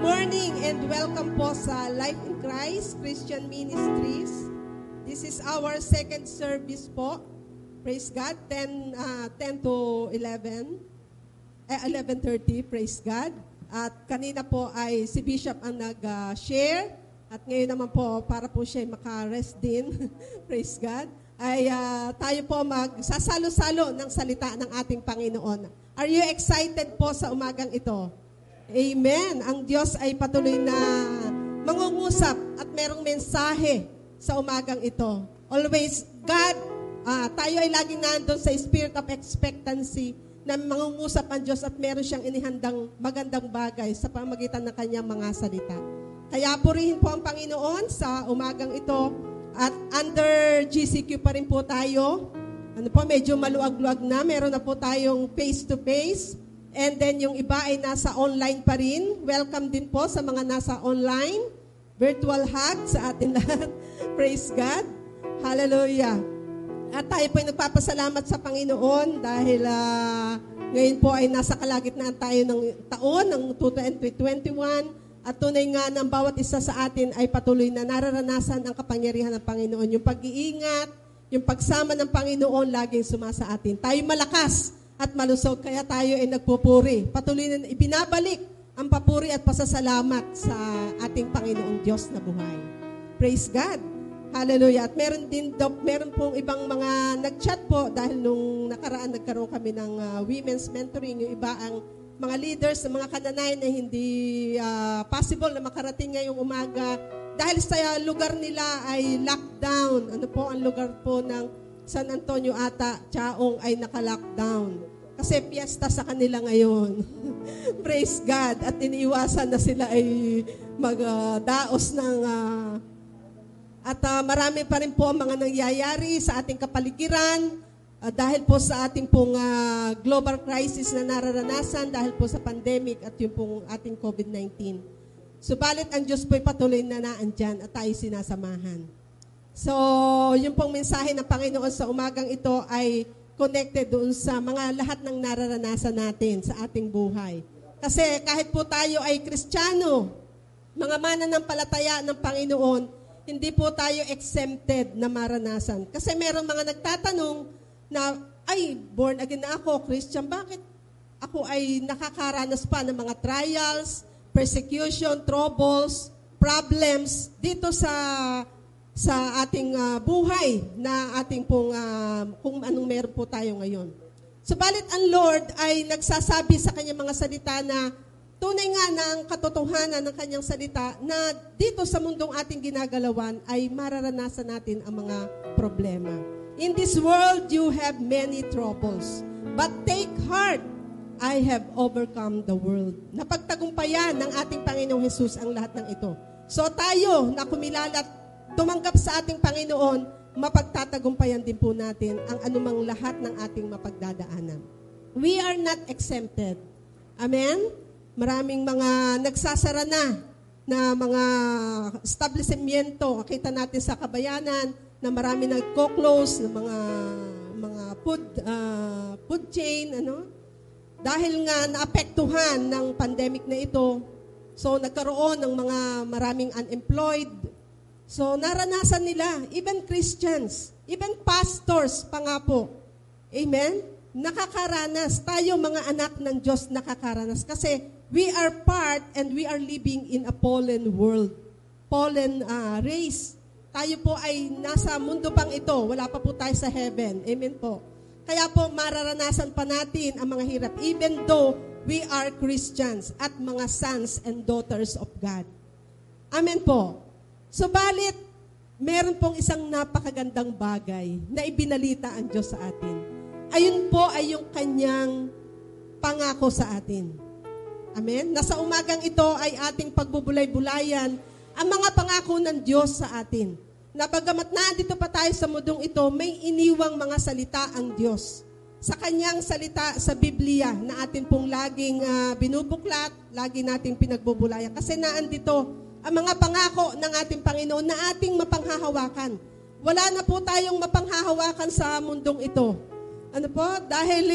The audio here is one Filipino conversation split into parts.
morning and welcome po sa Life in Christ Christian Ministries. This is our second service po. Praise God. 10 to 11. 11:30. Praise God. At kanina po ay si Bishop ang nag-share. At ngayon naman po, para po siya maka-rest din. Praise God. Ay tayo po magsasalo-salo ng salita ng ating Panginoon. Are you excited po sa umagang ito? Amen. Ang Diyos ay patuloy na mangungusap at merong mensahe sa umagang ito. Always, God, tayo ay laging nandun sa spirit of expectancy na mangungusap ang Diyos at meron siyang inihandang magandang bagay sa pamagitan ng kanyang mga salita. Kaya purihin po ang Panginoon sa umagang ito at under GCQ pa rin po tayo. Medyo maluag-luag na. Meron na po tayong face-to-face. And then yung iba ay nasa online pa rin. Welcome din po sa mga nasa online. Virtual hug sa atin lahat. Praise God. Hallelujah. At tayo po ay nagpapasalamat sa Panginoon dahil ngayon po ay nasa kalagitnaan tayo ng taon, ng 2021. At tunay nga ng bawat isa sa atin ay patuloy na nararanasan ang kapangyarihan ng Panginoon. Yung pag-iingat, yung pagsama ng Panginoon laging sumasa atin. Tayo malakas at malusog, kaya tayo ay nagpupuri. Patuloy na ibinabalik ang papuri at pasasalamat sa ating Panginoong Diyos na buhay. Praise God. Hallelujah. At meron pong ibang mga nag-chat po dahil nung nakaraan nagkaroon kami ng women's mentoring. Yung iba ang mga leaders, mga kananayan na hindi possible na makarating ngayong umaga dahil sa lugar nila ay lockdown. Ano po ang lugar po ng San Antonio ata, Chaong ay naka-lockdown. Kasi piyesta sa kanila ngayon. Praise God. At iniiwasan na sila ay magdaos ng... marami pa rin po ang mga nangyayari sa ating kapaligiran dahil po sa ating pong global crisis na nararanasan dahil po sa pandemic at yung pong ating COVID-19. Subalit ang Diyos po'y patuloy na naandyan at tayo sinasamahan. So, yung pong mensahe ng Panginoon sa umagang ito ay connected doon sa mga lahat ng nararanasan natin sa ating buhay. Kasi kahit po tayo ay Kristiyano, mga mananampalataya ng Panginoon, hindi po tayo exempted na maranasan. Kasi meron mga nagtatanong na, ay, born again na ako, Christian, bakit ako ay nakakaranas pa ng mga trials, persecution, troubles, problems dito sa ating buhay na ating pong kung anong meron po tayo ngayon. Subalit ang Lord ay nagsasabi sa kanyang mga salita na tunay nga na ang katotohanan ng kanyang salita na dito sa mundong ating ginagalawan ay mararanasan natin ang mga problema. In this world, you have many troubles. But take heart, I have overcome the world. Napagtagumpayan ng ating Panginoong Hesus ang lahat ng ito. So tayo na kumilala at tumanggap sa ating Panginoon, mapagtatagumpayan din po natin ang anumang lahat ng ating mapagdadaanan. We are not exempted. Amen? Maraming mga nagsasara na mga establishmento. Kita natin sa Kabayanan na marami nagko-close ng mga food chain, Dahil nga naapektuhan ng pandemic na ito, so nagkaroon ng mga maraming unemployed. So, naranasan nila, even Christians, even pastors pa nga po. Amen? Nakakaranas. Tayo mga anak ng Diyos nakakaranas. Kasi we are part and we are living in a fallen world. Fallen race. Tayo po ay nasa mundo pang ito. Wala pa po tayo sa heaven. Amen po. Kaya po mararanasan pa natin ang mga hirap. Even though we are Christians at mga sons and daughters of God. Amen po. Subalit, meron pong isang napakagandang bagay na ibinalita ang Diyos sa atin. Ayun po ay yung kanyang pangako sa atin. Amen? Nasa umagang ito ay ating pagbubulay-bulayan ang mga pangako ng Diyos sa atin. Na bagamat nandito pa tayo sa mundong ito, may iniwang mga salita ang Diyos. Sa kanyang salita sa Biblia na atin pong laging binubuklat, lagi nating pinagbubulayan. Kasi naandito ang mga pangako ng ating Panginoon na ating mapanghahawakan. Wala na po tayong mapanghahawakan sa mundong ito. Dahil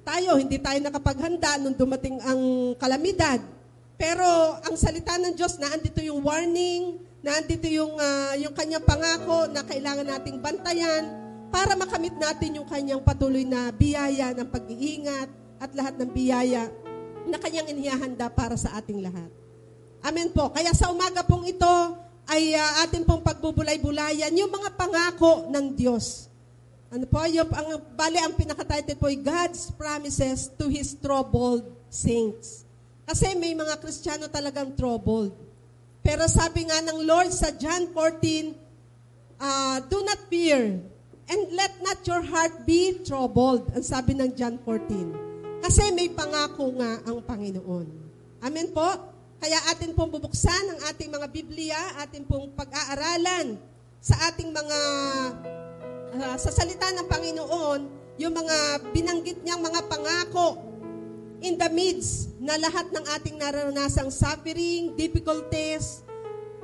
tayo, hindi tayo nakapaghanda nung dumating ang kalamidad. Pero ang salita ng Diyos, naandito yung warning, naandito yung kanyang pangako na kailangan nating bantayan para makamit natin yung kanyang patuloy na biyaya ng pag-iingat at lahat ng biyaya na kanyang inihahanda para sa ating lahat. Amen po. Kaya sa umaga pong ito ay atin pong pagbubulay-bulayan yung mga pangako ng Diyos. Ano po? Ang pinaka-title po ay God's Promises to His Troubled Saints. Kasi may mga Kristiyano talagang troubled. Pero sabi nga ng Lord sa John 14, do not fear and let not your heart be troubled. Ang sabi ng John 14. Kasi may pangako nga ang Panginoon. Amen po? Kaya atin pong bubuksan ang ating mga Biblia, atin pong pag-aaralan sa ating mga, sa salita ng Panginoon, yung mga binanggit niyang mga pangako in the midst na lahat ng ating naranasang suffering, difficulties,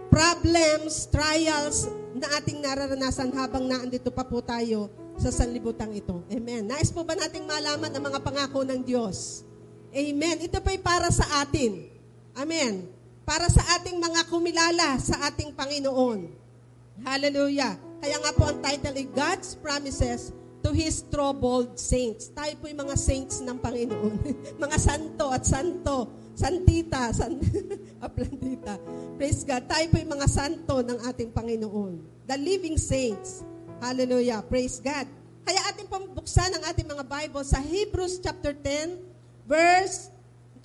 problems, trials na ating nararanasan habang naandito pa po tayo sa sanlibutan ito. Amen. Nais po ba nating malaman ang mga pangako ng Diyos? Amen. Ito po'y para sa atin. Amen. Para sa ating mga kumilala sa ating Panginoon. Hallelujah. Kaya nga po ang title ay God's Promises to His Troubled Saints. Tayo po yung mga saints ng Panginoon. Mga santo at santo. Santita. Aplantita. Praise God. Tayo po yung mga santo ng ating Panginoon. The living saints. Hallelujah. Praise God. Kaya ating pong buksan ang ating mga Bible sa Hebrews chapter 10, verse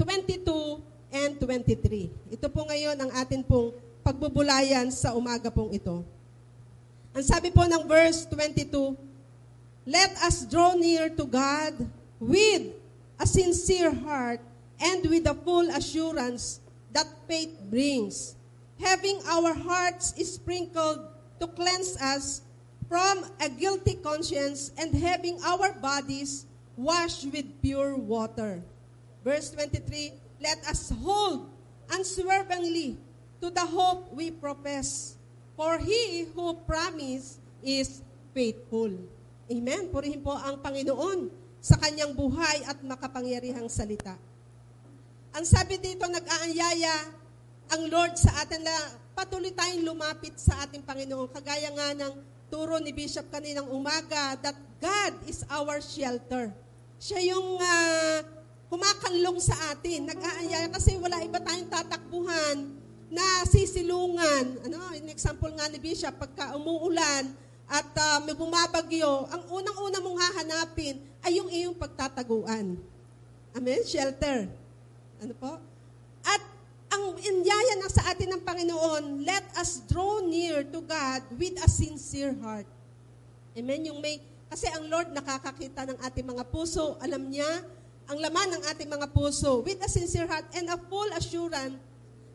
22 and 23. Ito po ngayon ang atin pong pagbubulayan sa umaga pong ito. Ang sabi po ng verse 22, let us draw near to God with a sincere heart and with the full assurance that faith brings, having our hearts sprinkled to cleanse us from a guilty conscience and having our bodies washed with pure water. Verse 23, let us hold unswervingly to the hope we profess, for He who promised is faithful. Amen. Purihin po ang Panginoon sa kanyang buhay at makapangyarihang salita. Ang sabi dito, nag-aanyaya ang Lord sa atin na patuloy tayong lumapit sa ating Panginoon. Kagaya nga ng turo ni Bishop kaninang umaga, that God is our shelter. Siya yung kumakanlong sa atin, nag-aanyaya kasi wala iba tayong tatakbuhan na sisilungan. An example nga ni Bishop, pagka umuulan at may bumabagyo, ang unang-una mong hahanapin ay yung iyong pagtataguan. Amen? Shelter. Ano po? At ang inyaya na sa atin ng Panginoon, let us draw near to God with a sincere heart. Amen? Kasi ang Lord nakakakita ng ating mga puso, alam niya ang laman ng ating mga puso with a sincere heart and a full assurance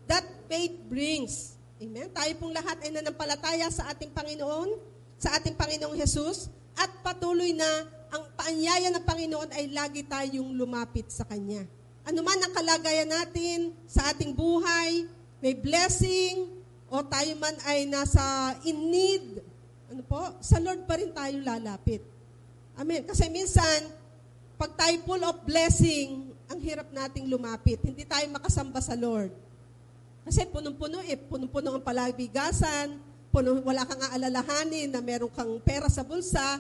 that faith brings. Amen? Tayo pong lahat ay nanampalataya sa ating Panginoon, sa ating Panginoong Jesus, at patuloy na ang paanyaya ng Panginoon ay lagi tayong lumapit sa Kanya. Ano man ang kalagayan natin sa ating buhay, may blessing, o tayo man ay nasa in need, sa Lord pa rin tayo lalapit. Amen? Kasi minsan, pag tayo full of blessing, ang hirap nating lumapit. Hindi tayo makasamba sa Lord. Kasi punong-puno ang palabigasan, wala kang aalalahanin na meron kang pera sa bulsa,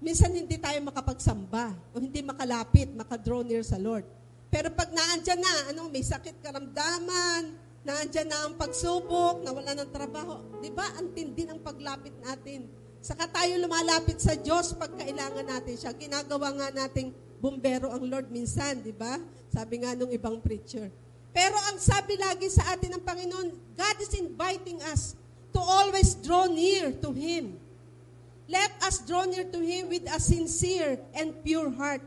minsan hindi tayo makapagsamba o hindi makalapit, makadraw near sa Lord. Pero pag naandyan na, may sakit karamdaman, naandyan na ang pagsubok, nawala ng trabaho, di ba? Ang tindi ng paglapit natin. Saka tayo lumalapit sa Diyos pag kailangan natin siya. Ginagawa nga nating bumbero ang Lord minsan, di ba? Sabi nga nung ibang preacher. Pero ang sabi lagi sa atin ng Panginoon, God is inviting us to always draw near to Him. Let us draw near to Him with a sincere and pure heart,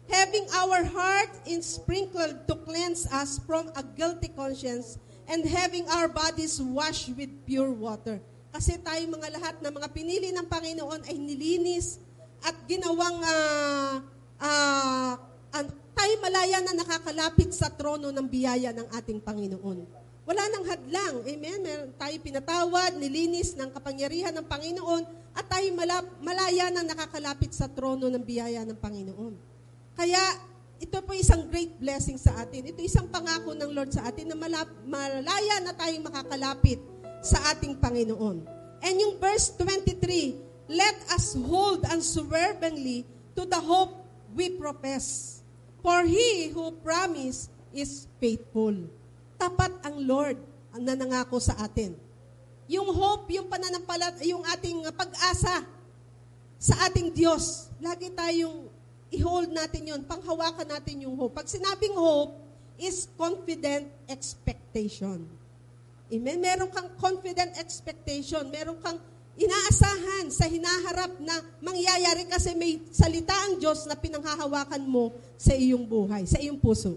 having our heart sprinkled to cleanse us from a guilty conscience and having our bodies washed with pure water. Kasi tayo mga lahat na mga pinili ng Panginoon ay nilinis at ginawang tayo malaya na nakakalapit sa trono ng biyaya ng ating Panginoon. Wala nang hadlang. Amen? Meron tayo pinatawad, nilinis ng kapangyarihan ng Panginoon at tayo malaya na nakakalapit sa trono ng biyaya ng Panginoon. Kaya ito po isang great blessing sa atin. Ito isang pangako ng Lord sa atin na malaya na tayong makakalapit sa ating Panginoon. And yung verse 23, let us hold unswervingly to the hope we profess. For He who promised is faithful. Tapat ang Lord ang nanangako sa atin. Yung hope, yung pananampalataya, yung ating pag-asa sa ating Diyos, lagi tayong i-hold natin yun, panghawakan natin yung hope. Pag sinabing hope, is confident expectation. Amen? Meron kang confident expectation, meron kang inaasahan sa hinaharap na mangyayari kasi may salita ang Diyos na pinanghahawakan mo sa iyong buhay, sa iyong puso.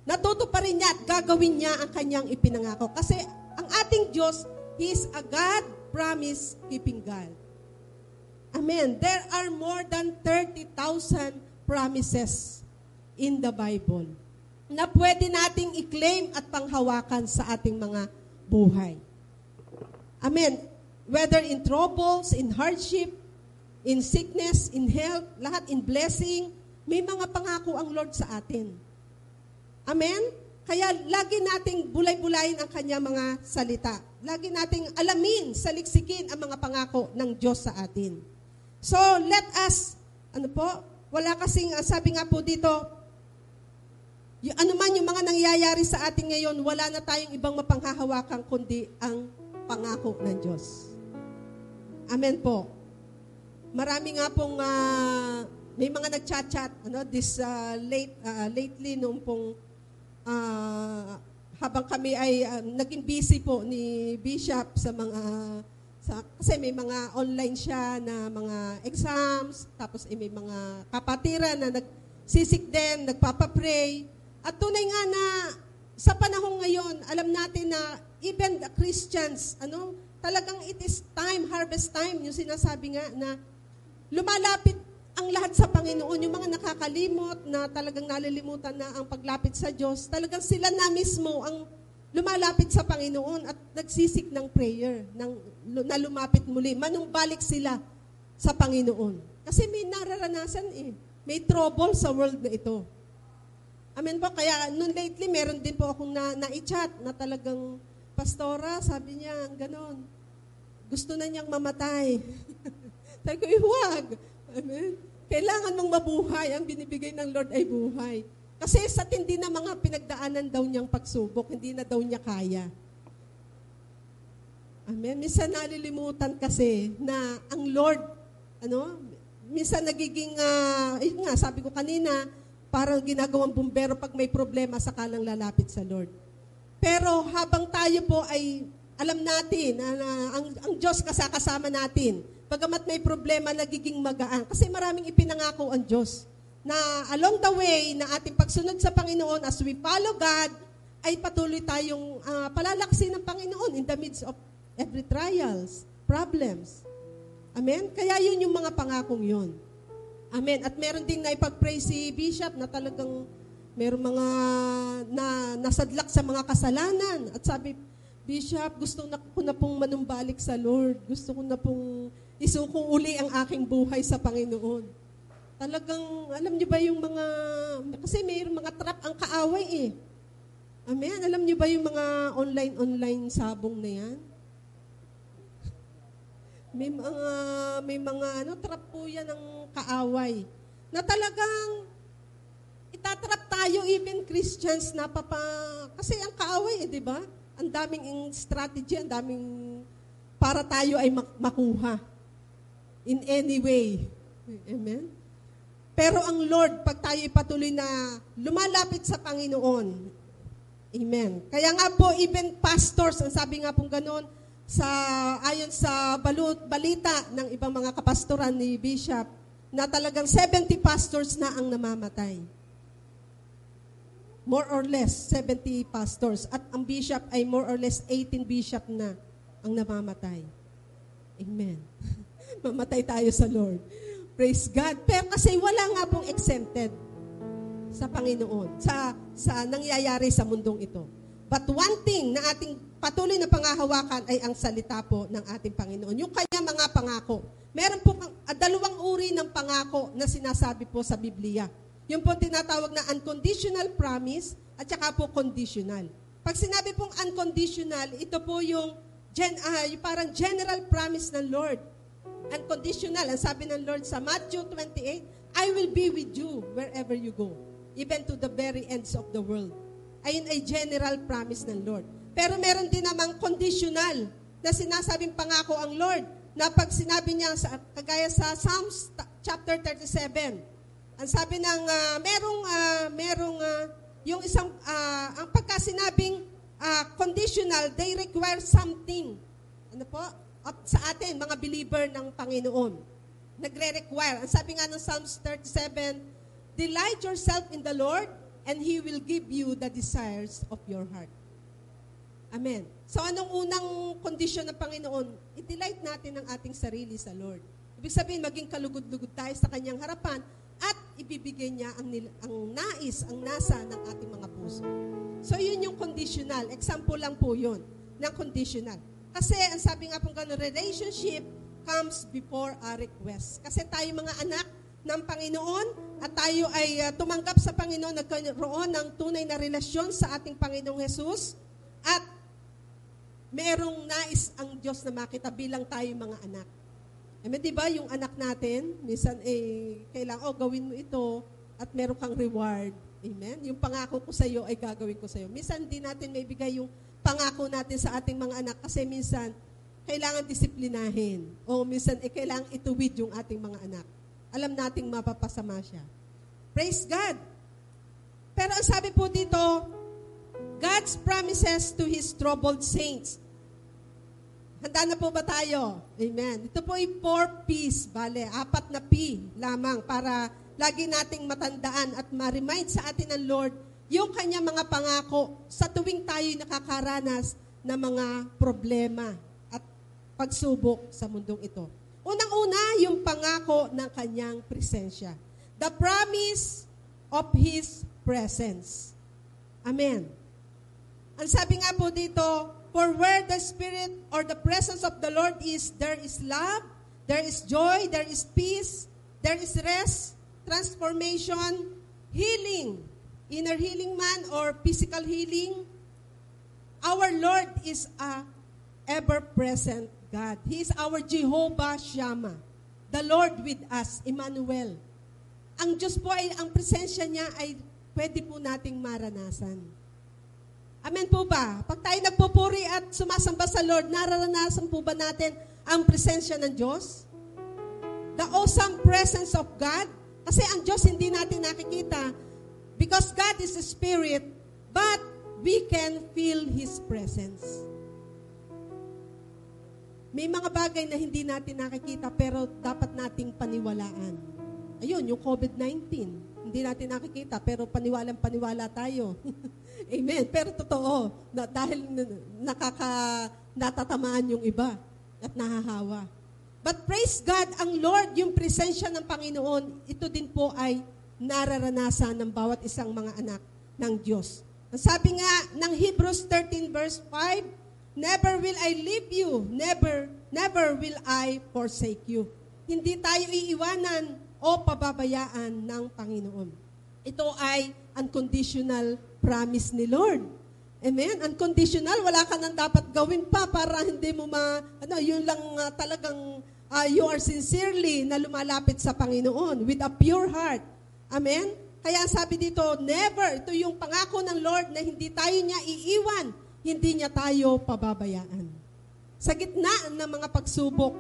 Natutuparin niya at gagawin niya ang kanyang ipinangako. Kasi ang ating Diyos, He is a God promise-keeping God. Amen. There are more than 30,000 promises in the Bible na pwede nating i-claim at panghawakan sa ating mga buhay. Amen. Whether in troubles, in hardship, in sickness, in health, lahat in blessing, may mga pangako ang Lord sa atin. Amen? Kaya lagi nating bulay-bulayin ang kanya mga salita. Lagi nating alamin, saliksikin ang mga pangako ng Diyos sa atin. So, let us, wala kasing, sabi nga po dito, yung mga nangyayari sa atin ngayon, wala na tayong ibang mapanghahawakan kundi ang pangako ng Diyos. Amen po. Marami nga pong, may mga nag-chat-chat, lately, noong pong, habang kami ay naging busy po ni Bishop kasi may mga online siya na mga exams, tapos may mga kapatiran na nagsisik din, nagpapapray. At tunay nga na sa panahon ngayon, alam natin na even the Christians, talagang it is time, harvest time, yung sinasabi nga na lumalapit ang lahat sa Panginoon, yung mga nakakalimot na talagang nalilimutan na ang paglapit sa Diyos, talagang sila na mismo ang lumalapit sa Panginoon at nagsisik ng prayer, na lumapit muli, manumbalik sila sa Panginoon. Kasi may nararanasan may trouble sa world na ito. Amen po, kaya noon lately, meron din po akong na-chat na talagang, Pastora, sabi niya, ganon, gusto na niyang mamatay. Sabi ko, huwag. Amen. Kailangan mong mabuhay. Ang binibigay ng Lord ay buhay. Kasi sa tindi na mga pinagdaanan daw niyang pagsubok, hindi na daw niya kaya. Amen. Minsan nalilimutan kasi na ang Lord, minsan nagiging, sabi ko kanina, parang ginagawang bumbero pag may problema, sakalang lalapit sa Lord. Pero habang tayo po ay alam natin na ang Diyos kasama natin, pagamat may problema, nagiging magaan. Kasi maraming ipinangako ang Diyos na along the way na ating pagsunod sa Panginoon, as we follow God, ay patuloy tayong palalaksin ng Panginoon in the midst of every trials, problems. Amen? Kaya yun yung mga pangakong yun. Amen? At meron ding naipag-pray si Bishop na talagang meron mga nasadlak sa mga kasalanan. At sabi, Bishop, gusto ko na pong manumbalik sa Lord. Gusto ko na pong isuko uli ang aking buhay sa Panginoon. Talagang, alam niyo ba yung mga, kasi mayroong mga trap ang kaaway Amen? Alam niyo ba yung mga online sabong na yan? May mga trap po yan ng kaaway. Na talagang, itatrap tayo, even Christians, kasi ang kaaway di ba? Ang daming strategy, ang daming para tayo ay makuha. In any way. Amen? Pero ang Lord, pag tayo patuloy na lumalapit sa Panginoon, amen. Kaya nga po, even pastors, ang sabi nga pong ganon, ayon sa balita ng ibang mga kapastoran ni Bishop, na talagang 70 pastors na ang namamatay. More or less, 70 pastors. At ang bishop ay more or less 18 bishop na ang namamatay. Amen. Mamatay tayo sa Lord. Praise God. Pero kasi wala nga pong exempted sa Panginoon, sa nangyayari sa mundong ito. But one thing na ating patuloy na pangahawakan ay ang salita po ng ating Panginoon. Yung kanya mga pangako. Meron po dalawang uri ng pangako na sinasabi po sa Biblia. Yung po tinatawag na unconditional promise at saka po conditional. Pag sinabi pong unconditional, ito po yung parang general promise ng Lord. Unconditional. Ang sabi ng Lord sa Matthew 28, I will be with you wherever you go, even to the very ends of the world. Ayun ay general promise ng Lord. Pero meron din namang conditional na sinasabing pangako ang Lord na pag sinabi niya, kagaya sa Psalms chapter 37, ang sabi ng yung isang, ang pagkasinabing conditional, they require something. Ano po? Sa atin, mga believer ng Panginoon. Nagre-require. Ang sabi nga ng Psalms 37, delight yourself in the Lord and He will give you the desires of your heart. Amen. So anong unang kondisyon ng Panginoon? I-delight natin ang ating sarili sa Lord. Ibig sabihin, maging kalugod-lugod tayo sa Kanyang harapan at ibibigay niya ang nais, ang nasa ng ating mga puso. So yun yung conditional. Example lang po yun ng conditional. Kasi ang sabi nga pong gano'n, relationship comes before a request. Kasi tayo mga anak ng Panginoon at tayo ay tumanggap sa Panginoon, nagkaroon ng tunay na relasyon sa ating Panginoong Jesus at merong nais ang Diyos na makita bilang tayo mga anak. Amen, di ba? Yung anak natin, minsan kailangan, gawin mo ito at meron kang reward. Amen? Yung pangako ko sa iyo ay gagawin ko sa iyo. Minsan di natin may bigay yung pangako natin sa ating mga anak kasi minsan kailangan disiplinahin o minsan kailangan ituwid yung ating mga anak. Alam nating mapapasama siya. Praise God! Pero ang sabi po dito, God's promises to His troubled saints. Handa na po ba tayo? Amen. Ito po ay 4 P's. Bale, 4 na P lamang para lagi nating matandaan at ma-remind sa atin ng Lord yung Kanyang mga pangako sa tuwing tayo nakakaranas ng mga problema at pagsubok sa mundong ito. Unang-una, yung pangako ng Kanyang presensya. The promise of His presence. Amen. Ang sabi nga po dito, for where the Spirit or the presence of the Lord is, there is love, there is joy, there is peace, there is rest, transformation, healing, inner healing man or physical healing. Our Lord is a ever-present God. He is our Jehovah Shammah, the Lord with us, Emmanuel. Ang Diyos po ay, ang presensya niya ay pwede po nating maranasan. Amen po ba? Pag tayo nagpupuri at sumasamba sa Lord, nararanasan po ba natin ang presensya ng Diyos? The awesome presence of God? Kasi ang Diyos hindi natin nakikita because God is a spirit, but we can feel His presence. May mga bagay na hindi natin nakikita pero dapat nating paniwalaan. Ayun, yung COVID-19. Hindi natin nakikita pero paniwalang-paniwala tayo. Amen. Pero totoo, dahil natatamaan yung iba at nahahawa. But praise God, ang Lord, yung presensya ng Panginoon, ito din po ay nararanasan ng bawat isang mga anak ng Diyos. Ang sabi nga ng Hebrews 13 verse 5, never will I leave you, never will I forsake you. Hindi tayo iiwanan o pababayaan ng Panginoon. Ito ay unconditional promise ni Lord. Amen? Unconditional, wala ka nang dapat gawin pa para hindi mo yun lang talagang you are sincerely na lumalapit sa Panginoon with a pure heart. Amen? Kaya sabi dito, never, ito yung pangako ng Lord na hindi tayo niya iiwan, hindi niya tayo pababayaan. Sa gitna ng mga pagsubok,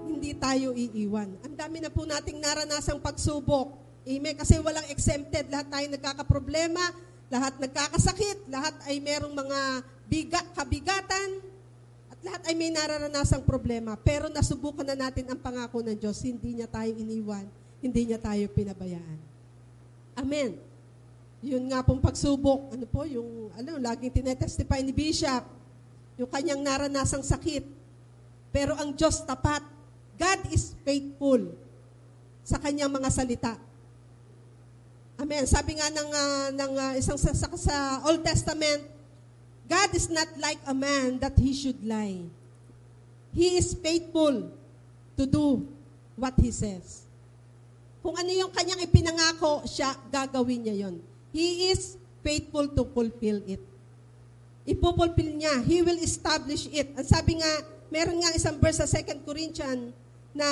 hindi tayo iiwan. Ang dami na po nating naranasang pagsubok. Amen? Kasi walang exempted. Lahat tayo nagkakaproblema, lahat nagkakasakit, lahat ay merong mga kabigatan, at lahat ay may nararanasang problema. Pero nasubukan na natin ang pangako ng Diyos, hindi niya tayo iniwan, hindi niya tayo pinabayaan. Amen. Yun nga pong pagsubok, laging tinetestify ni Bishop, yung kanyang naranasang sakit. Pero ang Diyos tapat. God is faithful sa kanyang mga salita. Amen. Sabi nga ng isang sa Old Testament, God is not like a man that He should lie. He is faithful to do what He says. Kung ano yung kanyang ipinangako, siya, gagawin niya yon. He is faithful to fulfill it. Ipupulfill niya. He will establish it. Ang sabi nga, meron nga isang verse sa 2 Corinthians na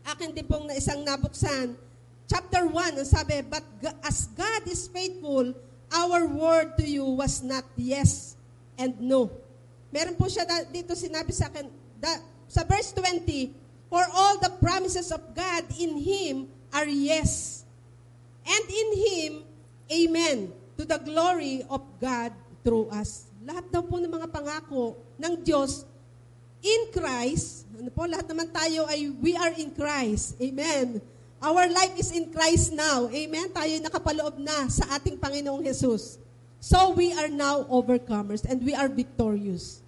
akin din pong na isang nabuksan. Chapter 1, ang sabi, but as God is faithful, our word to you was not yes and no. Meron po siya dito sinabi sa akin, sa verse 20, for all the promises of God in Him are yes. And in Him, amen, to the glory of God through us. Lahat daw po ng mga pangako ng Diyos in Christ, lahat naman tayo ay we are in Christ. Amen. Our life is in Christ now. Amen. Tayo nakapaloob na sa ating Panginoong Jesus. So we are now overcomers and we are victorious.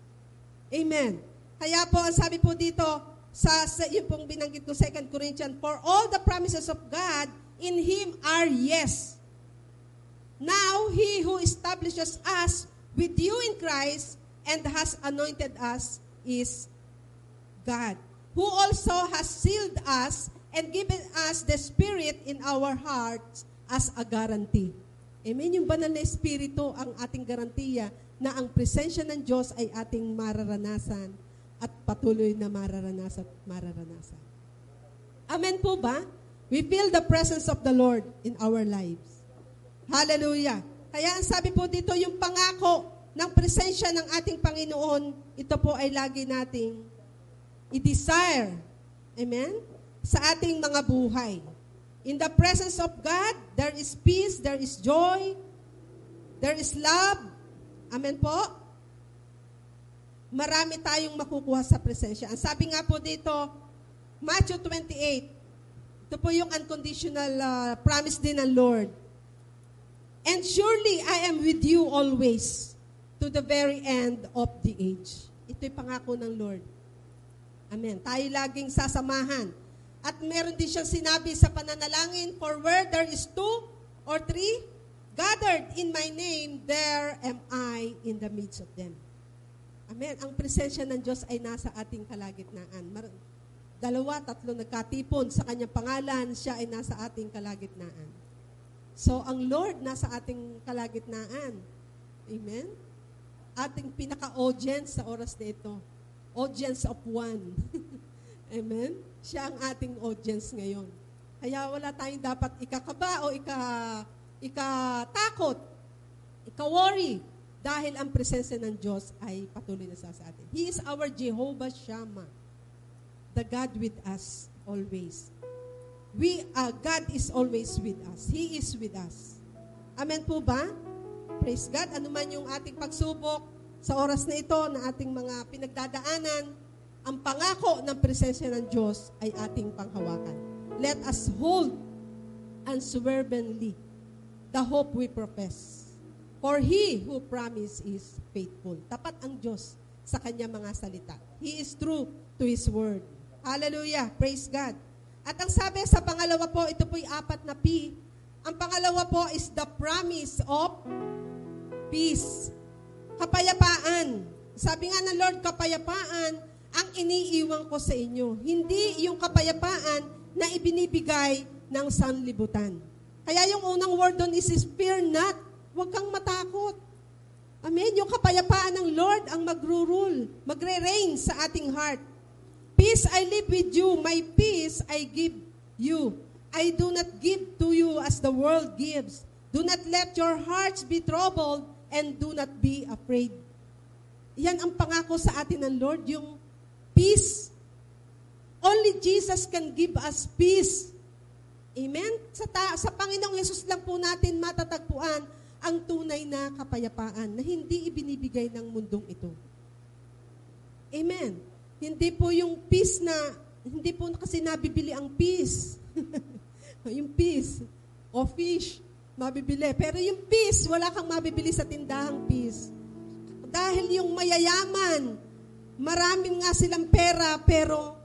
Amen. Kaya po, ang sabi po dito, sa yung pong binanggit ko, 2 Corinthians, for all the promises of God in Him are yes. Now, He who establishes us with you in Christ and has anointed us is God, who also has sealed us and given us the Spirit in our hearts as a guarantee. Amen? Yung banal na Espiritu ang ating garantiya na ang presensya ng Diyos ay ating mararanasan at patuloy na mararanasan. Amen po ba? We feel the presence of the Lord in our lives. Hallelujah. Kaya ang sabi po dito, yung pangako ng presensya ng ating Panginoon, ito po ay lagi nating i-desire. Amen? Sa ating mga buhay. In the presence of God, there is peace, there is joy, there is love. Amen po? Marami tayong makukuha sa presensya. Ang sabi nga po dito, Matthew 28, ito po yung unconditional promise din ng Lord. And surely I am with you always to the very end of the age. Ito'y pangako ng Lord. Amen. Tayo laging sasamahan. At meron din siyang sinabi sa pananalangin, for where there is 2 or 3 gathered in my name, there am I in the midst of them. Amen. Ang presensya ng Diyos ay nasa ating kalagitnaan. 2, 3 nagkatipon sa kanyang pangalan, siya ay nasa ating kalagitnaan. So, ang Lord nasa ating kalagitnaan. Amen? Ating pinaka-audience sa oras na ito. Audience of one. Amen? Siya ang ating audience ngayon. Kaya wala tayong dapat ikakaba o ikatakot, ika-worry, dahil ang presensya ng Diyos ay patuloy na sa atin. He is our Jehovah Shammah, the God with us always. God is always with us. He is with us. Amen po ba? Praise God. Ano man yung ating pagsubok sa oras na ito, na ating mga pinagdadaanan, ang pangako ng presensya ng Diyos ay ating panghawakan. Let us hold unswervingly the hope we profess. For He who promised is faithful. Tapat ang Diyos sa kanya mga salita. He is true to His word. Hallelujah. Praise God. At ang sabi sa pangalawa po, ito po'y 4 na P. Ang pangalawa po is the promise of peace. Kapayapaan. Sabi nga ng Lord, kapayapaan ang iniiwan ko sa inyo. Hindi yung kapayapaan na ibinibigay ng sanlibutan. Kaya yung unang word doon is fear not. Huwag kang matakot. Amen? Yung kapayapaan ng Lord ang magre-rule, magre-reign sa ating heart. Peace I live with you, my peace I give you. I do not give to you as the world gives. Do not let your hearts be troubled and do not be afraid. Yan ang pangako sa atin ng Lord, yung peace. Only Jesus can give us peace. Amen? Sa Panginoong Yesus lang po natin matatagpuan ang tunay na kapayapaan na hindi ibinibigay ng mundong ito. Amen? Hindi po yung peace na, hindi po kasi nabibili ang peace. Yung peace o fish, mabibili. Pero yung peace, wala kang mabibili sa tindahang peace. Dahil yung mayayaman, maraming nga silang pera, pero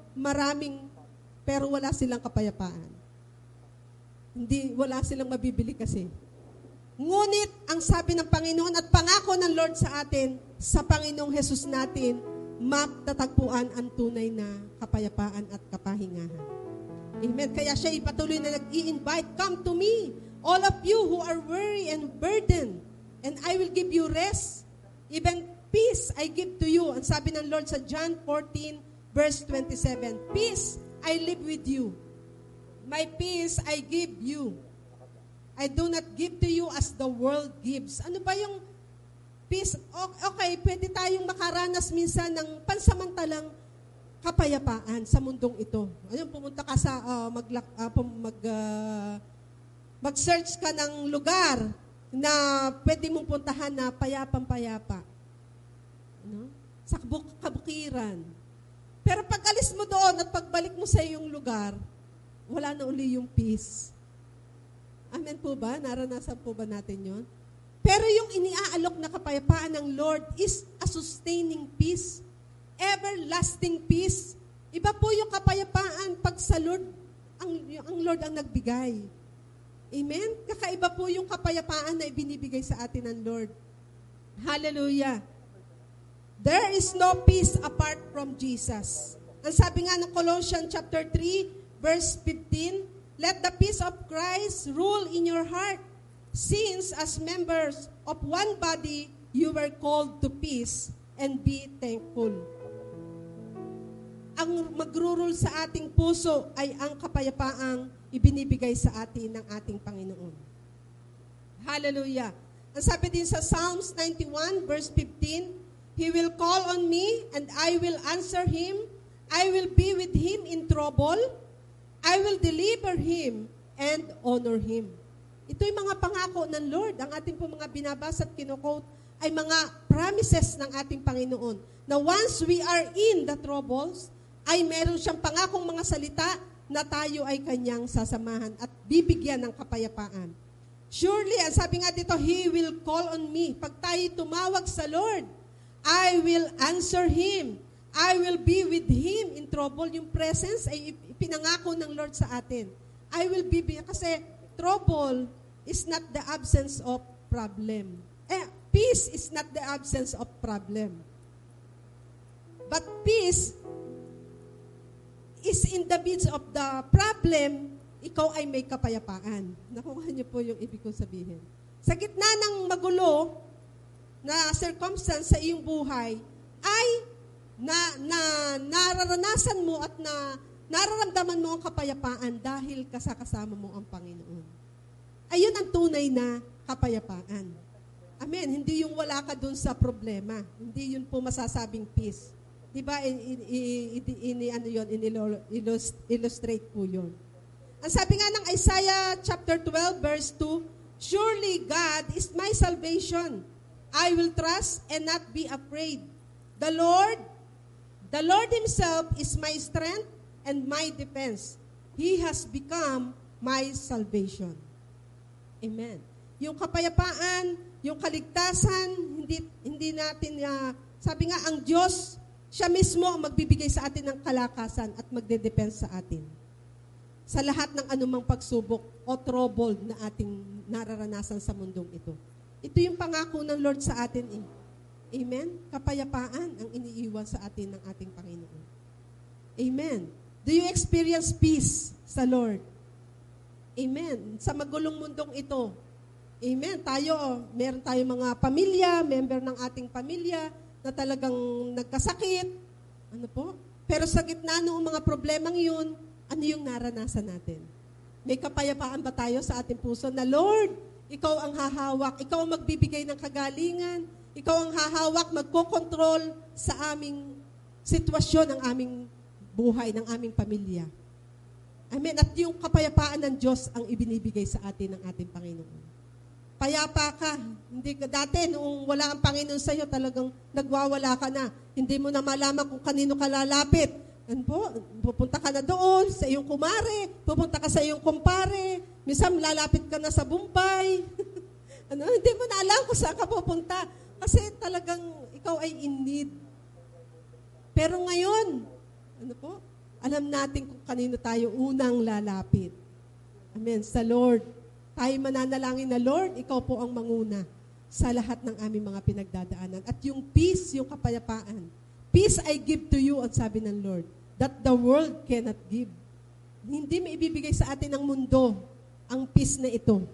wala silang kapayapaan. Wala silang mabibili kasi. Ngunit, ang sabi ng Panginoon at pangako ng Lord sa atin, sa Panginoong Jesus natin, magtatagpuan ang tunay na kapayapaan at kapahingahan. Amen. Kaya siya ipatuloy na nag-i-invite, come to me, all of you who are weary and burdened, and I will give you rest. Even peace I give to you. Ang sabi ng Lord sa John 14, verse 27, peace I live with you. My peace I give you. I do not give to you as the world gives. Ano ba yung peace? Okay, pwede tayong makaranas minsan ng pansamantalang kapayapaan sa mundong ito. Ayun, pumunta ka sa mag-search ka ng lugar na pwede mong puntahan na payapang-payapa. Ano? Sa kabukiran. Pero pag alis mo doon at pagbalik mo sa iyong lugar, wala na uli yung peace. Amen po ba? Naranasan po ba natin yon? Pero yung iniaalok na kapayapaan ng Lord is a sustaining peace. Everlasting peace. Iba po yung kapayapaan pag sa Lord, ang Lord ang nagbigay. Amen? Kakaiba po yung kapayapaan na ibinibigay sa atin ng Lord. Hallelujah. There is no peace apart from Jesus. Ang sabi nga ng Colossians chapter 3, verse 15, let the peace of Christ rule in your heart, since as members of one body, you were called to peace and be thankful. Ang magrurul sa ating puso ay ang kapayapaang ibinibigay sa atin ng ating Panginoon. Hallelujah. Ang sabi din sa Psalms 91 verse 15, He will call on me and I will answer him. I will be with him in trouble. I will deliver him and honor him. Ito yung mga pangako ng Lord. Ang ating po mga binabasa at kino-quote ay mga promises ng ating Panginoon. Na once we are in the troubles, ay meron siyang pangakong mga salita na tayo ay kanyang sasamahan at bibigyan ng kapayapaan. Surely, ang sabi nga dito, He will call on me. Pag tayo tumawag sa Lord, I will answer Him. I will be with Him in trouble. Yung presence ay ipinangako ng Lord sa atin. I will be, kasi trouble is not the absence of problem. Peace is not the absence of problem. But peace is in the midst of the problem, ikaw ay may kapayapaan. Nakuha niyo po yung ibig kong sabihin. Sa gitna ng magulo na circumstance sa iyong buhay, ay nararanasan mo at nararamdaman mo ang kapayapaan dahil kasama mo ang Panginoon. Ayun ang tunay na kapayapaan. Amen. Hindi yung wala ka dun sa problema. Hindi yun po masasabing peace. Diba, illustrate po yun. Ang sabi nga ng Isaiah chapter 12 verse 2, surely God is my salvation. I will trust and not be afraid. The Lord Himself is my strength and my defense. He has become my salvation. Amen. Yung kapayapaan, yung kaligtasan, hindi natin, sabi nga, ang Diyos, siya mismo ang magbibigay sa atin ng kalakasan at magde-depends sa atin. Sa lahat ng anumang pagsubok o trouble na ating nararanasan sa mundong ito. Ito yung pangako ng Lord sa atin. Amen? Kapayapaan ang iniiwan sa atin ng ating Panginoon. Amen. Do you experience peace sa Lord? Amen. Sa magulong mundong ito. Amen. Meron tayong mga pamilya, member ng ating pamilya, na talagang nagkasakit. Ano po? Pero sa gitna ng mga problemang yun, ano yung naranasan natin? May kapayapaan ba tayo sa ating puso na, Lord, Ikaw ang hahawak, Ikaw ang magbibigay ng kagalingan, Ikaw ang hahawak, magkokontrol sa aming sitwasyon, ng aming buhay, ng aming pamilya. Amen. At yung kapayapaan ng Diyos ang ibinibigay sa atin ng ating Panginoon. Payapa ka. Hindi ka dati, noong wala ang Panginoon sa iyo, talagang nagwawala ka na. Hindi mo na malaman kung kanino ka lalapit. Ano po? Pupunta ka na doon sa iyong kumare, pupunta ka sa iyong kumpare, minsan lalapit ka na sa Bombay. Hindi mo na alam kung saan ka pupunta. Kasi talagang ikaw ay in need. Pero ngayon, ano po? Alam natin kung kanino tayo unang lalapit. Amen. Sa Lord. Tayo mananalangin na, Lord, Ikaw po ang manguna sa lahat ng aming mga pinagdadaanan. At yung peace, yung kapayapaan. Peace I give to you, ang sabi ng Lord, that the world cannot give. hindi maibibigay sa atin ng mundo ang peace na ito,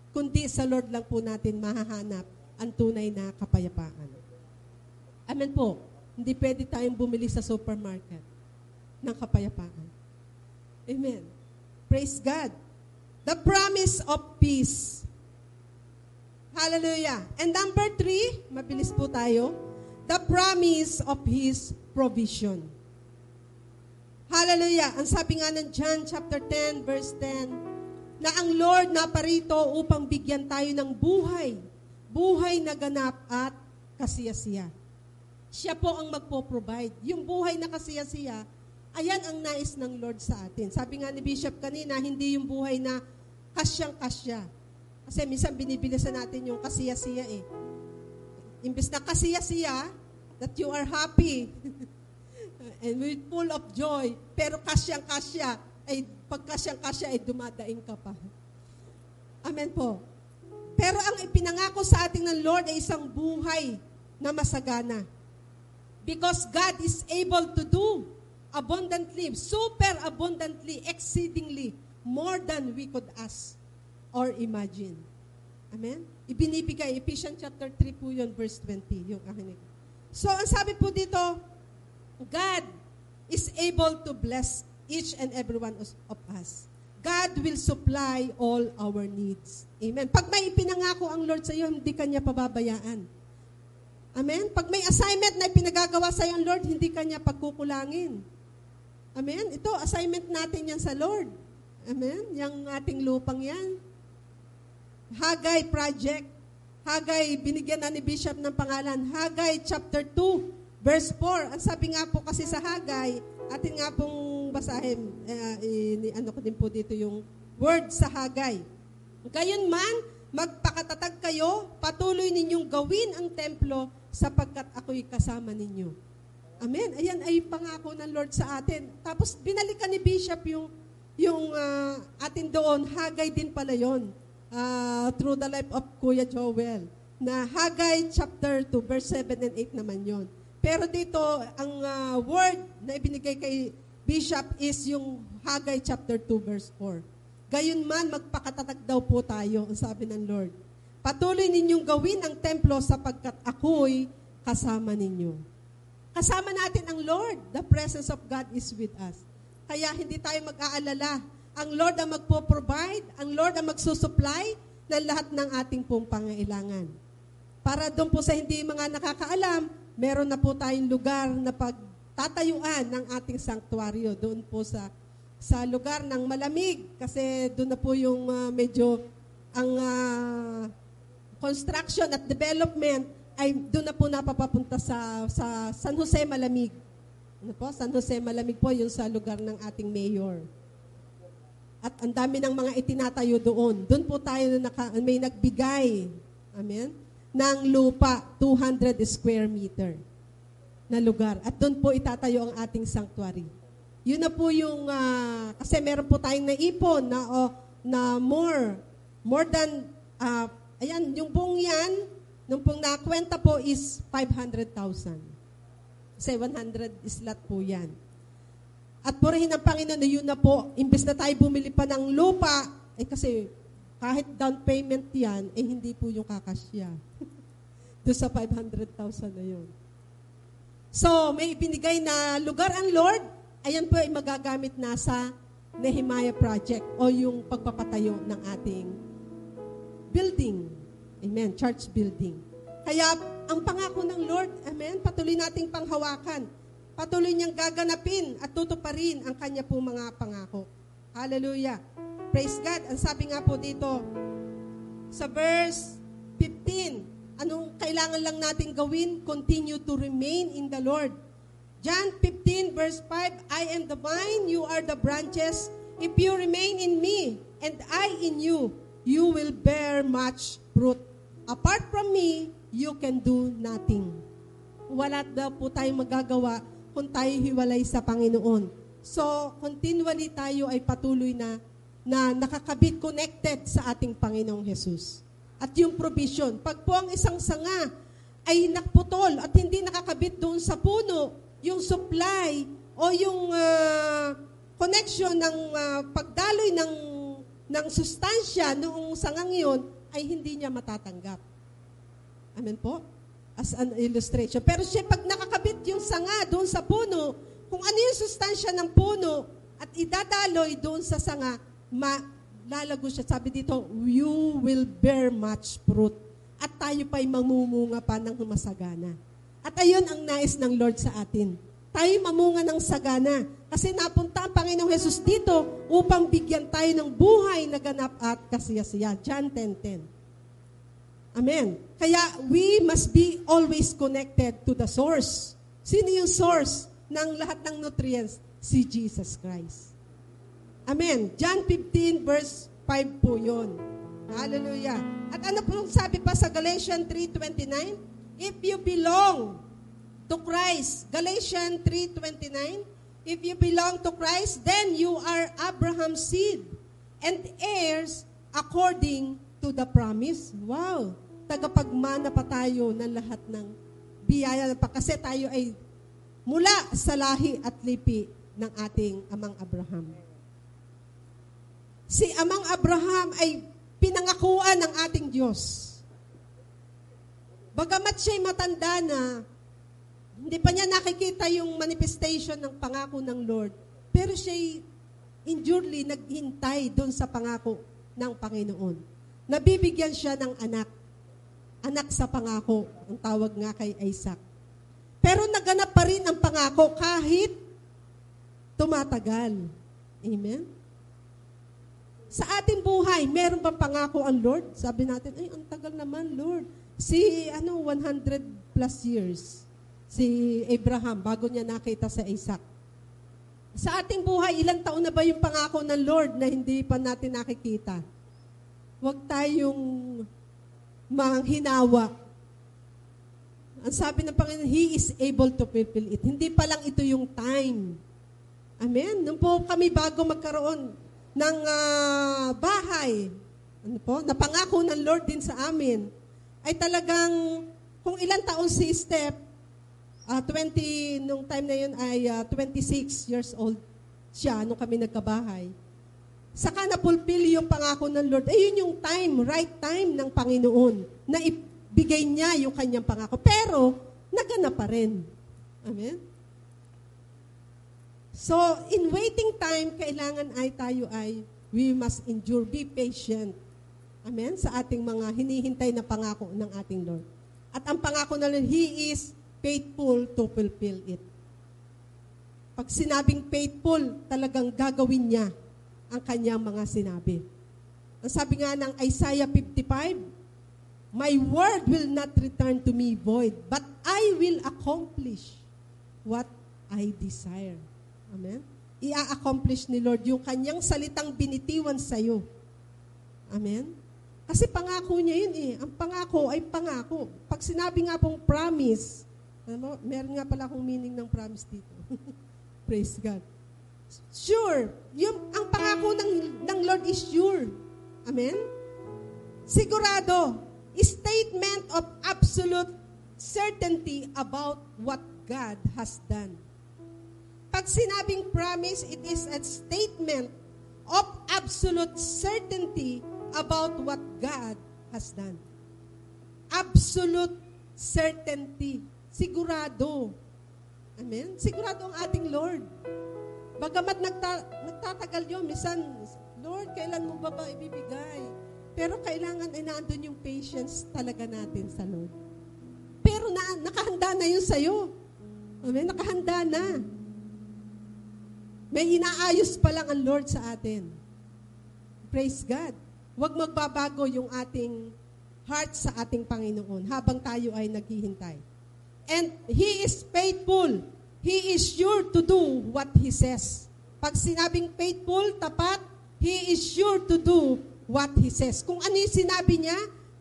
kundi sa Lord lang po natin mahahanap ang tunay na kapayapaan. Amen po. Hindi pwede tayong bumili sa supermarket ng kapayapaan. Amen. Praise God. The promise of peace. Hallelujah. And number 3, mabilis po tayo, the promise of His provision. Hallelujah. Ang sabi nga ng John chapter 10, verse 10, na ang Lord naparito upang bigyan tayo ng buhay. Buhay na ganap at kasiyasiya. Siya po ang magpo-provide. Yung buhay na kasiyasiya, ayan ang nais ng Lord sa atin. Sabi nga ni Bishop kanina, hindi yung buhay na kasyang-kasya. Kasi minsan binibilisan natin yung kasiyasiya eh. Imbes na kasiyasiya, that you are happy. And with full of joy, pero kasyang-kasya, ay pag kasyang-kasya ay dumadaing ka pa. Amen po. Pero ang ipinangako sa ating ng Lord ay isang buhay na masagana. Because God is able to do abundantly, super abundantly, exceedingly, more than we could ask or imagine. Amen? Ibinibigay, Ephesians chapter 3 po yun, verse 20, yung akin. So, ang sabi po dito, God is able to bless each and every one of us. God will supply all our needs. Amen. Pag may ipinangako ang Lord sa iyo, hindi kanya pababayaan. Amen. Pag may assignment na ipinagagawa sa iyo ang Lord, hindi kanya pagkukulangin. Amen. Ito, assignment natin yan sa Lord. Amen. Yang ating lupang yan. Haggai project. Haggai, binigyan na ni Bishop ng pangalan. Haggai chapter 2. Verse 4, ang sabi nga po kasi sa Haggai, atin nga pong basahin, ano ko din po dito yung word sa Haggai. Gayunman, magpakatatag kayo, patuloy ninyong gawin ang templo sapagkat ako'y kasama ninyo. Amen. Ayan ay pangako ng Lord sa atin. Tapos binalikan ni Bishop yung atin doon, Haggai din pala yun, through the life of Kuya Joel, na Haggai chapter 2, verse 7 and 8 naman yon. Pero dito, ang word na ibinigay kay Bishop is yung Haggai chapter 2, verse 4. Gayunman, magpakatatag daw po tayo, ang sabi ng Lord. Patuloy ninyong gawin ang templo sapagkat ako'y kasama ninyo. Kasama natin ang Lord. The presence of God is with us. Kaya hindi tayo mag-aalala. Ang Lord ang magpo-provide, ang Lord ang magsusupply ng lahat ng ating pong pangailangan. Para doon po sa hindi mga nakakaalam, meron na po tayong lugar na pagtatayuan ng ating sanktuaryo doon po sa lugar ng malamig kasi doon na po yung medyo ang construction at development ay doon na po napapapunta sa San Jose Malamig. Ano po? San Jose Malamig po yung sa lugar ng ating mayor. At ang dami ng mga itinatayo doon. Doon po tayo may nagbigay. Amen? Ng lupa, 200 square meter na lugar. At doon po itatayo ang ating sanctuary. Yun na po yung, kasi meron po tayong naipon na more than, ayan, yung buong yan, nung pong nakwenta po is 500,000. Kasi 100 slot po yan. At purihin ng Panginoon na yun na po, imbes na tayo bumili pa ng lupa, kasi kahit down payment yan, hindi po yung kakasya. Doon sa 500,000 na yun. So, may ibinigay na lugar ang Lord, ayan po ay magagamit na sa Nehemiah Project o yung pagpapatayo ng ating building. Amen, church building. Kaya, ang pangako ng Lord, amen, patuloy nating panghawakan. Patuloy niyang gaganapin at tutuparin ang kanya po mga pangako. Hallelujah. Praise God. Ang sabi nga po dito, sa verse 15, anong kailangan lang natin gawin? Continue to remain in the Lord. John 15 verse 5, I am the vine, you are the branches. If you remain in me, and I in you, you will bear much fruit. Apart from me, you can do nothing. Wala daw po tayong magagawa kung tayo hiwalay sa Panginoon. So, continually tayo ay patuloy na nakakabit, connected sa ating Panginoong Jesus. At yung provision, pag po ang isang sanga ay nakputol at hindi nakakabit doon sa puno, yung supply o yung connection ng pagdaloy ng sustansya noong sangang yun ay hindi niya matatanggap. Amen po? As an illustration. Pero siya, pag nakakabit yung sanga doon sa puno, kung ano yung sustansya ng puno at idadaloy doon sa sanga, lalago siya. Sabi dito, you will bear much fruit. At tayo pa'y mamumunga pa ng masagana. At ayun ang nais ng Lord sa atin. Tayo mamunga ng sagana. Kasi napunta ang Panginoong Jesus dito upang bigyan tayo ng buhay na ganap at kasiyasiya. John 10:10. Amen. Kaya we must be always connected to the source. Sino yung source ng lahat ng nutrients? Si Jesus Christ. Amen. John 15 verse 5 po yun. Hallelujah. At ano po sabi pa sa Galatians 3:29? If you belong to Christ, Galatians 3:29, if you belong to Christ, then you are Abraham's seed and heirs according to the promise. Wow! Tagapagmana pa tayo ng lahat ng biyaya pa kasi tayo ay mula sa lahi at lipi ng ating amang Abraham. Si amang Abraham ay pinangakuan ng ating Diyos. Bagamat siya'y matanda na, hindi pa niya nakikita yung manifestation ng pangako ng Lord, pero siya'y endurely naghintay doon sa pangako ng Panginoon. Nabibigyan siya ng anak. Anak sa pangako, ang tawag nga kay Isaac. Pero naganap pa rin ang pangako kahit tumatagal. Amen? Sa ating buhay, meron ba pangako ang Lord? Sabi natin, ay, ang tagal naman, Lord. 100 plus years. Si Abraham, bago niya nakita sa Isaac. Sa ating buhay, ilang taon na ba yung pangako ng Lord na hindi pa natin nakikita? Huwag tayong manghinawa. Ang sabi ng Panginoon, He is able to fulfill it. Hindi pa lang ito yung time. Amen? Nung po kami bago magkaroon ng bahay, napangako ng Lord din sa amin, ay talagang, kung ilang taon si Steph, 20, nung time na yun ay 26 years old siya, nung kami nagkabahay. Saka na-fulfill yung pangako ng Lord. Ayun yung time, right time ng Panginoon, na ibigay niya yung kanyang pangako. Pero, naganap pa rin. Amen? So, in waiting time, kailangan we must endure, be patient. Amen? Sa ating mga hinihintay na pangako ng ating Lord. At ang pangako na Lord, He is faithful to fulfill it. Pag sinabing faithful, talagang gagawin niya ang kanyang mga sinabi. Ang sabi nga ng Isaiah 55, my word will not return to me void, but I will accomplish what I desire. Amen? I-accomplish ni Lord yung kanyang salitang binitiwan sa iyo. Amen? Kasi pangako niya yun eh. Ang pangako ay pangako. Pag sinabi nga pong promise, meron nga pala akong meaning ng promise dito. Praise God. Sure. Ang pangako ng Lord is sure. Amen? Sigurado. Statement of absolute certainty about what God has done. Pag sinabing promise, it is a statement of absolute certainty about what God has done. Absolute certainty. Sigurado. Amen? Sigurado ang ating Lord. Bagamat nagtatagal yun, minsan, Lord, kailan mo ba ibibigay? Pero kailangan ay naandun yung patience talaga natin sa Lord. Pero nakahanda na yun sa'yo. Amen? Nakahanda na. May inaayos pa lang ang Lord sa atin. Praise God. Huwag magbabago yung ating heart sa ating Panginoon habang tayo ay naghihintay. And He is faithful. He is sure to do what He says. Pag sinabing faithful, tapat, He is sure to do what He says. Kung ano yung sinabi niya,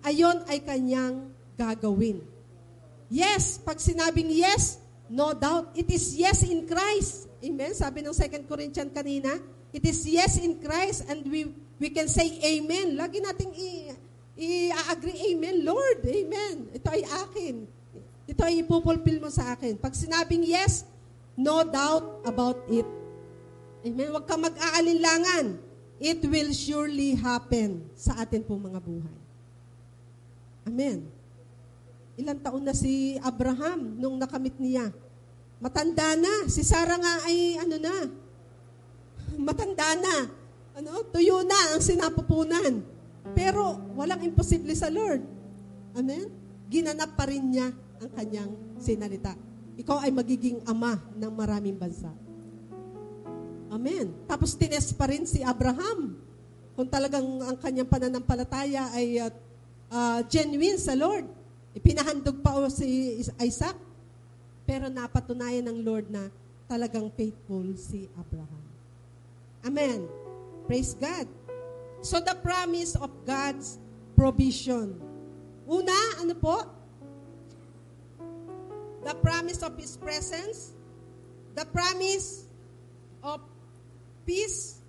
ayon ay kanyang gagawin. Yes, pag sinabing yes, no doubt, it is yes in Christ. Amen? Sabi ng 2 Corinthians kanina, it is yes in Christ and we can say amen. Lagi nating i-agree, amen, Lord, amen. Ito ay akin. Ito ay ipupulfill mo sa akin. Pag sinabing yes, no doubt about it. Amen? Huwag kang mag-aalinlangan. It will surely happen sa atin pong mga buhay. Amen. Ilang taon na si Abraham nung nakamit niya? Matanda na. Si Sarah nga ay matanda na. Tuyo na ang sinapupunan. Pero walang imposible sa Lord. Amen? Ginanap pa rin niya ang kanyang sinalita. Ikaw ay magiging ama ng maraming bansa. Amen. Tapos tinest pa rin si Abraham. Kung talagang ang kanyang pananampalataya ay genuine sa Lord. Ipinahandog pa si Isaac. Pero napatunayan ng Lord na talagang faithful si Abraham. Amen. Praise God. So the promise of God's provision. Una, ano po? The promise of His presence. The promise of peace.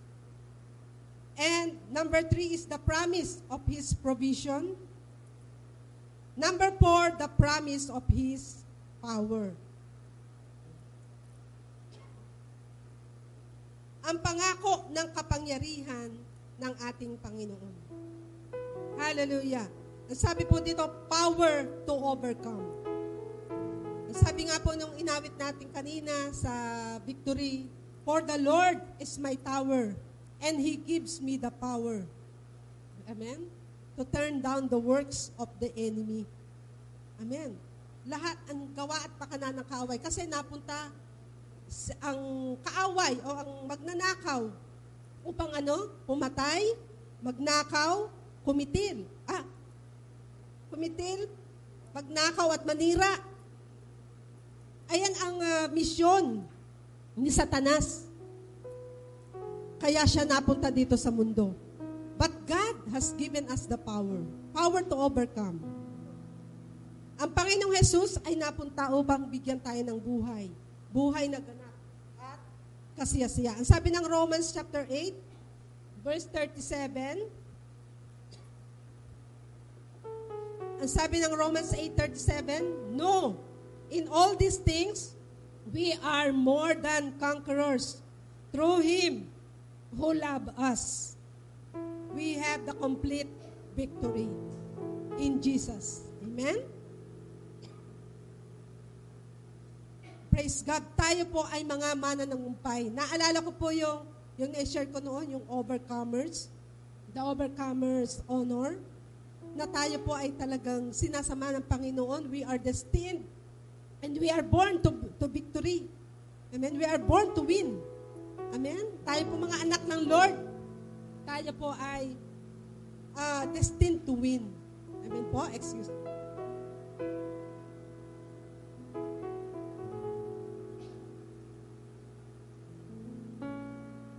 And number 3 is the promise of His provision. Number 4, the promise of His power. Ang pangako ng kapangyarihan ng ating Panginoon. Hallelujah. Ang sabi po dito, power to overcome. Ang sabi nga po nung inawit natin kanina sa victory, for the Lord is my tower, and He gives me the power. Amen? To turn down the works of the enemy. Amen. Lahat ang gawa at pakana ng kaaway. Kasi napunta ang kaaway o ang magnanakaw upang pumatay, magnakaw, kumitil. Kumitil, magnakaw at manira. Ayan ang misyon ni Satanas. Kaya siya napunta dito sa mundo. But God has given us the power to overcome. Ang Panginoong Jesus ay napunta upang bigyan tayo ng buhay. Buhay na ganap at kasiyasiya. Ang sabi ng Romans chapter 8, verse 37, ang sabi ng Romans 8:37, no, in all these things, we are more than conquerors through Him who loved us. We have the complete victory in Jesus. Amen? Praise God. Tayo po ay mga mananagumpay. Naalala ko po yung na-share ko noon, yung overcomers, the overcomers honor, na tayo po ay talagang sinasama ng Panginoon. We are destined and we are born to victory. Amen? We are born to win. Amen? Tayo po mga anak ng Lord. Tayo po ay destined to win. Amen po? Excuse me.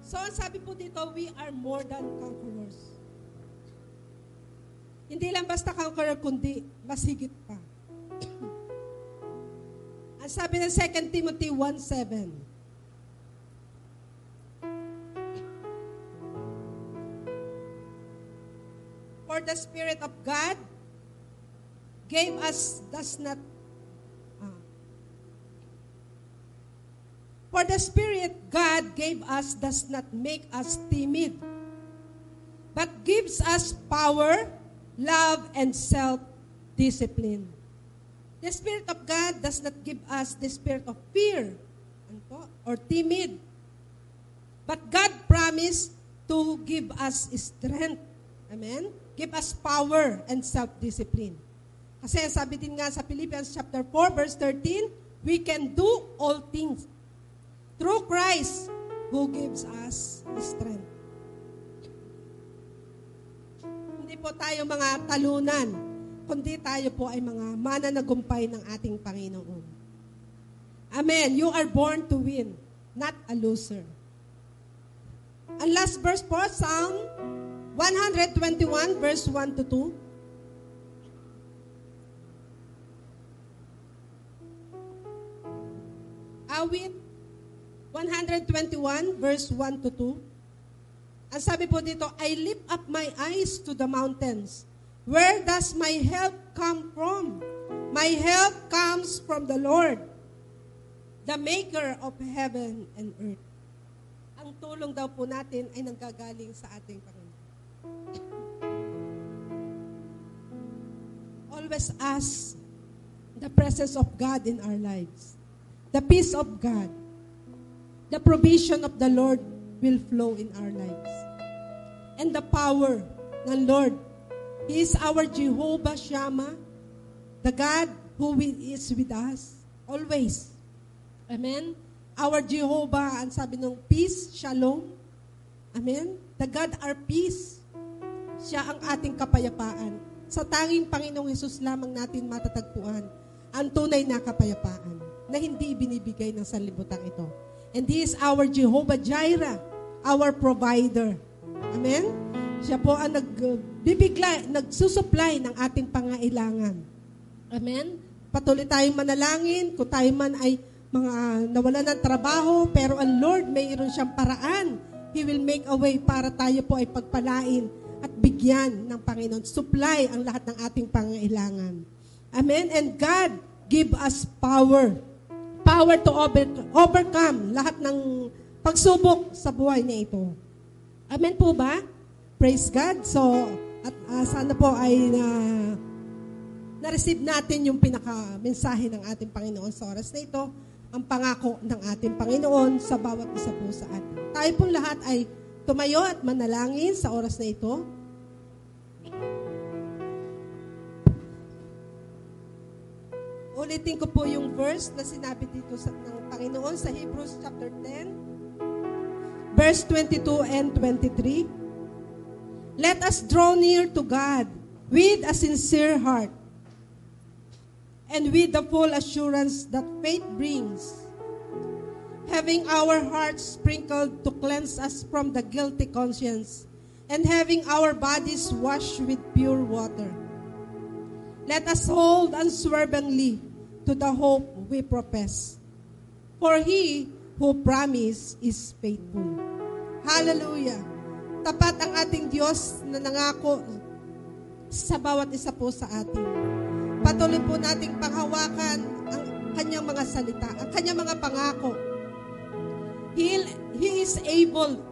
So, ang sabi po dito, we are more than conquerors. Hindi lang basta conqueror, kundi mas higit pa. Ang sabi ng 2 Timothy 1:7, for the Spirit of God gave us For the Spirit God gave us does not make us timid, but gives us power, love, and self-discipline. The Spirit of God does not give us the spirit of fear or timid, but God promised to give us strength. Amen? Give us power and self-discipline. Kasi sabi din nga sa Philippians chapter 4, verse 13, we can do all things through Christ who gives us strength. Hindi po tayo mga talunan, kundi tayo po ay mga mananagumpay ng ating Panginoon. Amen. You are born to win, not a loser. Ang last verse po, Psalm 121, verse 1 to 2. Awit 121, verse 1 to 2. Ang sabi po dito, I lift up my eyes to the mountains. Where does my help come from? My help comes from the Lord, the maker of heaven and earth. ang tulong daw po natin ay nanggagaling sa ating Panginoon. Always ask the presence of God in our lives. The peace of God, the provision of the Lord will flow in our lives. And the power ng Lord, He is our Jehovah Shammah, the God who is with us always. Amen? Our Jehovah, ang sabi ng peace, shalom. Amen? The God our peace. Siya ang ating kapayapaan. Sa tanging Panginoong Hesus lamang natin matatagpuan ang tunay na kapayapaan na hindi binibigay ng sanlibutan ito. And He is our Jehovah Jireh, our provider. Amen? Siya po ang nagsusupply ng ating pangailangan. Amen? Patuloy tayong manalangin kung tayo man ay mga nawalan ng trabaho, pero ang Lord mayroon siyang paraan. He will make a way para tayo po ay pagpalain at bigyan ng Panginoon. Supply ang lahat ng ating pangailangan. Amen? And God give us power. Power to overcome lahat ng pagsubok sa buhay na ito. Amen po ba? Praise God. So, at sana po ay na-receive natin yung pinaka-mensahe ng ating Panginoon sa oras na ito, ang pangako ng ating Panginoon sa bawat isa po sa atin. Tayo pong lahat ay tumayo at manalangin sa oras na ito. Ulitin ko po yung verse na sinabi dito ng Panginoon sa Hebrews chapter 10, verse 22 and 23. Let us draw near to God with a sincere heart and with the full assurance that faith brings, having our hearts sprinkled to cleanse us from the guilty conscience, and having our bodies washed with pure water. Let us hold unswervingly to the hope we profess, for He who promised is faithful. Hallelujah! Tapat ang ating Diyos na nangako sa bawat isa po sa atin. Patuloy po nating panghawakan ang kanyang mga salita, ang kanyang mga pangako. He is able,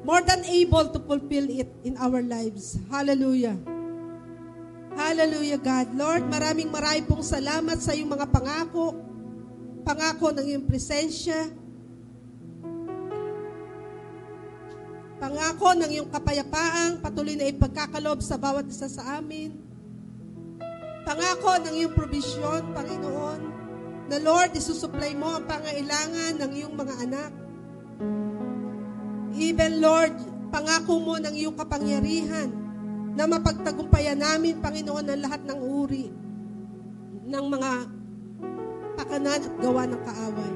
more than able to fulfill it in our lives. Hallelujah. Hallelujah, God. Lord, maraming pong salamat sa iyong mga pangako. Pangako ng iyong presensya. Pangako ng iyong kapayapaang patuloy na ipagkakalob sa bawat isa sa amin. Pangako ng iyong provision, Panginoon, na Lord, isusupply mo ang pangailangan ng iyong mga anak. Even, Lord, pangako mo ng iyong kapangyarihan na mapagtagumpayan namin, Panginoon, ang lahat ng uri ng mga pakanan at gawa ng kaaway.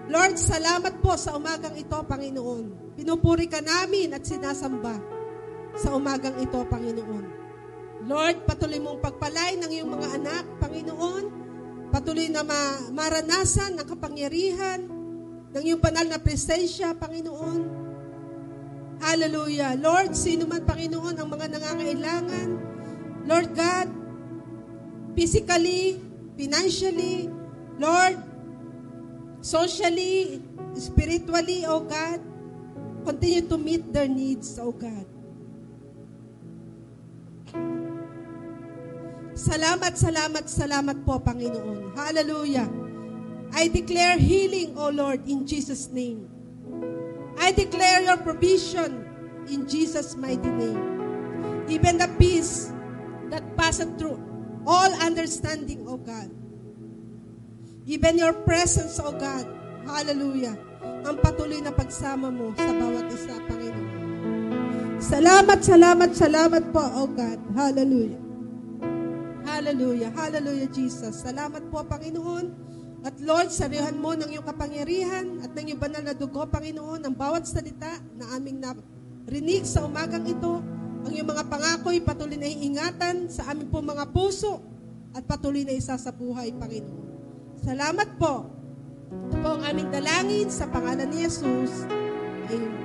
Lord, salamat po sa umagang ito, Panginoon. Pinupuri ka namin at sinasamba sa umagang ito, Panginoon. Lord, patuloy mong pagpalay ng iyong mga anak, Panginoon. Patuloy na maranasan ang kapangyarihan ng iyong banal na presensya, Panginoon. Hallelujah. Lord, sino man, Panginoon, ang mga nangangailangan, Lord God, physically, financially, Lord, socially, spiritually, O God, continue to meet their needs, O God. Salamat, salamat, salamat po, Panginoon. Hallelujah. I declare healing, O Lord, in Jesus' name. I declare your provision in Jesus' mighty name. Even the peace that passeth through all understanding, O God. Even your presence, O God. Hallelujah. Ang patuloy na pagsama mo sa bawat isa, Panginoon. Salamat, salamat, salamat po, O God. Hallelujah. Hallelujah. Hallelujah, Jesus. Salamat po, Panginoon. At Lord, sarihan mo ng iyong kapangyarihan at ng iyong banal na dugo, Panginoon, ang bawat salita na aming narinig sa umagang ito. Ang iyong mga pangako'y patuloy na iingatan sa aming po mga puso at patuloy na isa sa buhay, Panginoon. Salamat po. Ito po ang aming dalangin sa pangalan ni Jesus. Amen.